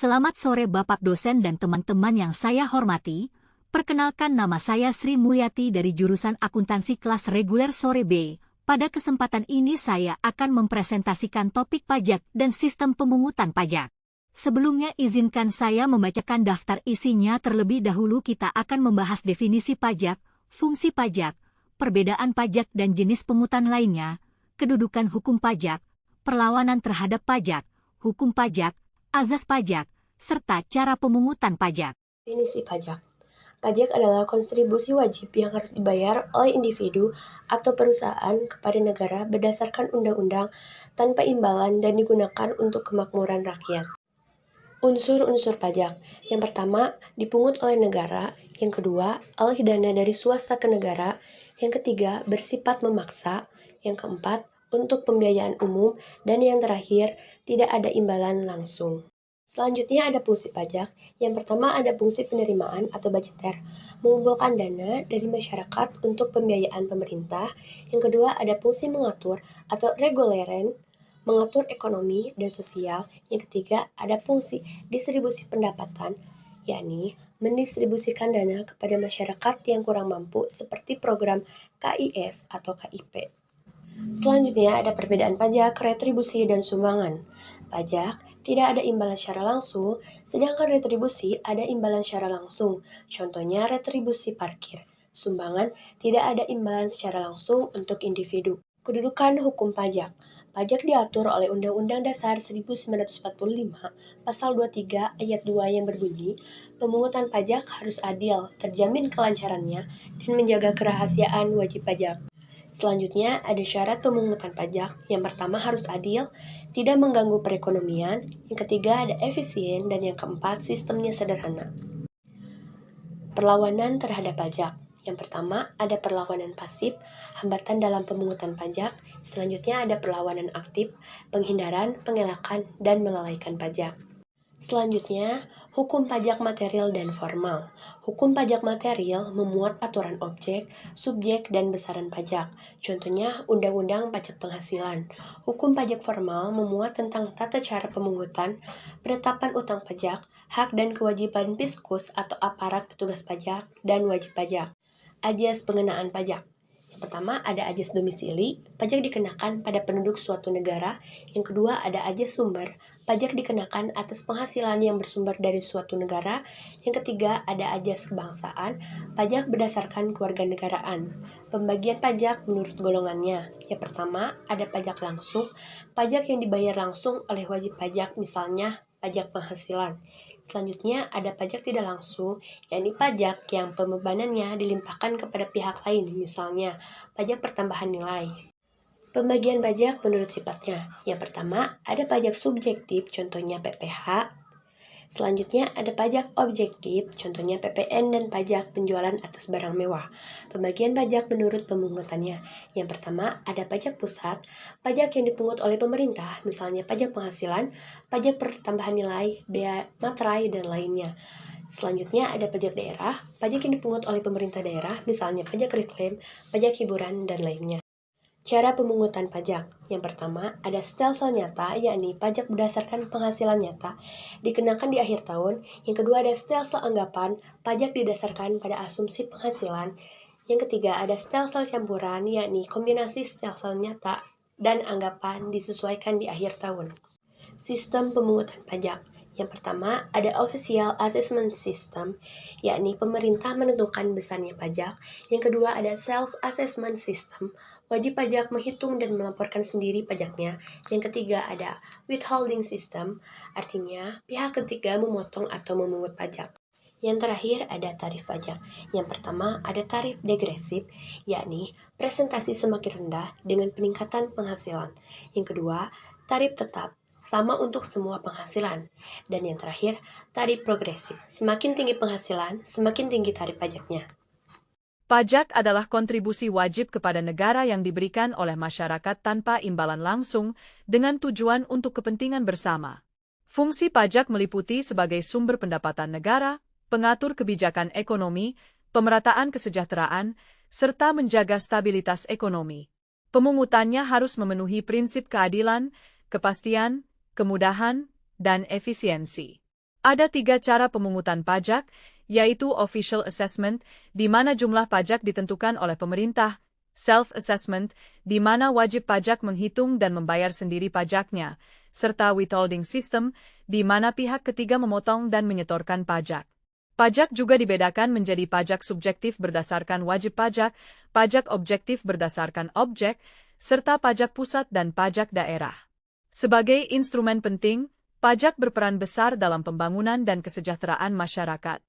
Selamat sore Bapak dosen dan teman-teman yang saya hormati. Perkenalkan nama saya Sri Mulyati dari jurusan akuntansi kelas reguler sore B. Pada kesempatan ini saya akan mempresentasikan topik pajak dan sistem pemungutan pajak. Sebelumnya izinkan saya membacakan daftar isinya terlebih dahulu. Kita akan membahas definisi pajak, fungsi pajak, perbedaan pajak dan jenis pungutan lainnya, kedudukan hukum pajak, perlawanan terhadap pajak, hukum pajak, azas pajak, serta cara pemungutan pajak. Definisi pajak. Pajak adalah kontribusi wajib yang harus dibayar oleh individu atau perusahaan kepada negara berdasarkan undang-undang tanpa imbalan dan digunakan untuk kemakmuran rakyat. Unsur-unsur pajak. Yang pertama, dipungut oleh negara. Yang kedua, oleh dana dari swasta ke negara. Yang ketiga, bersifat memaksa. Yang keempat, untuk pembiayaan umum. Dan yang terakhir, tidak ada imbalan langsung. Selanjutnya ada fungsi pajak. Yang pertama ada fungsi penerimaan atau budgeter, mengumpulkan dana dari masyarakat untuk pembiayaan pemerintah. Yang kedua ada fungsi mengatur atau reguleren, mengatur ekonomi dan sosial. Yang ketiga ada fungsi distribusi pendapatan, yakni mendistribusikan dana kepada masyarakat yang kurang mampu seperti program KIS atau KIP. Selanjutnya ada perbedaan pajak, retribusi, dan sumbangan. Pajak tidak ada imbalan secara langsung, sedangkan retribusi ada imbalan secara langsung. Contohnya retribusi parkir. Sumbangan tidak ada imbalan secara langsung untuk individu. Kedudukan hukum pajak. Pajak diatur oleh Undang-Undang Dasar 1945, Pasal 23 Ayat 2 yang berbunyi, pemungutan pajak harus adil, terjamin kelancarannya, dan menjaga kerahasiaan wajib pajak. Selanjutnya, ada syarat pemungutan pajak. Yang pertama harus adil, tidak mengganggu perekonomian. Yang ketiga ada efisien, dan yang keempat sistemnya sederhana. Perlawanan terhadap pajak. Yang pertama ada perlawanan pasif, hambatan dalam pemungutan pajak. Selanjutnya ada perlawanan aktif, penghindaran, pengelakan, dan melalaikan pajak. Selanjutnya, hukum pajak material dan formal. Hukum pajak material memuat aturan objek, subjek, dan besaran pajak. Contohnya, Undang-Undang Pajak Penghasilan. Hukum pajak formal memuat tentang tata cara pemungutan, penetapan utang pajak, hak dan kewajiban fiskus atau aparat petugas pajak, dan wajib pajak. Ajas pengenaan pajak. Yang pertama ada ajas domisili, pajak dikenakan pada penduduk suatu negara. Yang kedua ada ajas sumber, pajak dikenakan atas penghasilan yang bersumber dari suatu negara. Yang ketiga ada ajas kebangsaan, pajak berdasarkan kewarganegaraan. Pembagian pajak menurut golongannya. Yang pertama ada pajak langsung, pajak yang dibayar langsung oleh wajib pajak, misalnya pajak penghasilan. Selanjutnya ada pajak tidak langsung, yakni pajak yang pembebanannya dilimpahkan kepada pihak lain, misalnya pajak pertambahan nilai. Pembagian pajak menurut sifatnya. Yang pertama ada pajak subjektif, contohnya PPh. Selanjutnya ada pajak objektif, contohnya PPN dan pajak penjualan atas barang mewah. Pembagian pajak menurut pemungutannya. Yang pertama ada pajak pusat, pajak yang dipungut oleh pemerintah, misalnya pajak penghasilan, pajak pertambahan nilai, bea materai, dan lainnya. Selanjutnya ada pajak daerah, pajak yang dipungut oleh pemerintah daerah, misalnya pajak reklam, pajak hiburan, dan lainnya. Cara pemungutan pajak. Yang pertama, ada stelsel nyata, yakni pajak berdasarkan penghasilan nyata, dikenakan di akhir tahun. Yang kedua, ada stelsel anggapan, pajak didasarkan pada asumsi penghasilan. Yang ketiga, ada stelsel campuran, yakni kombinasi stelsel nyata dan anggapan disesuaikan di akhir tahun. Sistem pemungutan pajak. Yang pertama, ada Official Assessment System, yakni pemerintah menentukan besarnya pajak. Yang kedua, ada Self-Assessment System, wajib pajak menghitung dan melaporkan sendiri pajaknya. Yang ketiga, ada Withholding System, artinya pihak ketiga memotong atau memungut pajak. Yang terakhir ada tarif pajak. Yang pertama ada tarif degresif, yakni presentasi semakin rendah dengan peningkatan penghasilan. Yang kedua, tarif tetap, sama untuk semua penghasilan. Dan yang terakhir, tarif progresif. Semakin tinggi penghasilan, semakin tinggi tarif pajaknya. Pajak adalah kontribusi wajib kepada negara yang diberikan oleh masyarakat tanpa imbalan langsung dengan tujuan untuk kepentingan bersama. Fungsi pajak meliputi sebagai sumber pendapatan negara, pengatur kebijakan ekonomi, pemerataan kesejahteraan, serta menjaga stabilitas ekonomi. Pemungutannya harus memenuhi prinsip keadilan, kepastian, kemudahan, dan efisiensi. Ada 3 cara pemungutan pajak, yaitu official assessment, di mana jumlah pajak ditentukan oleh pemerintah, self-assessment, di mana wajib pajak menghitung dan membayar sendiri pajaknya, serta withholding system, di mana pihak ketiga memotong dan menyetorkan pajak. Pajak juga dibedakan menjadi pajak subjektif berdasarkan wajib pajak objektif berdasarkan objek, serta pajak pusat dan pajak daerah. Sebagai instrumen penting, pajak berperan besar dalam pembangunan dan kesejahteraan masyarakat.